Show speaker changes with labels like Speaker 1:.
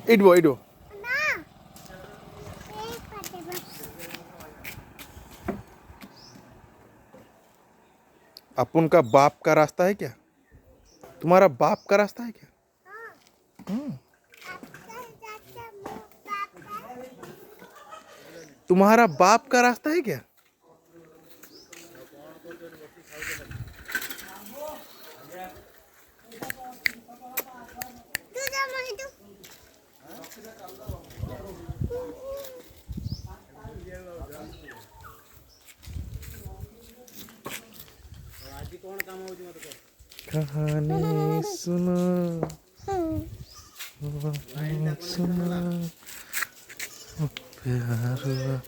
Speaker 1: इडबो इडबो अपुन का बाप का रास्ता है क्या? तुम्हारा बाप का रास्ता है क्या? तुम्हारा बाप का रास्ता है क्या? कहानी सुनो सुनो प्यार हुआ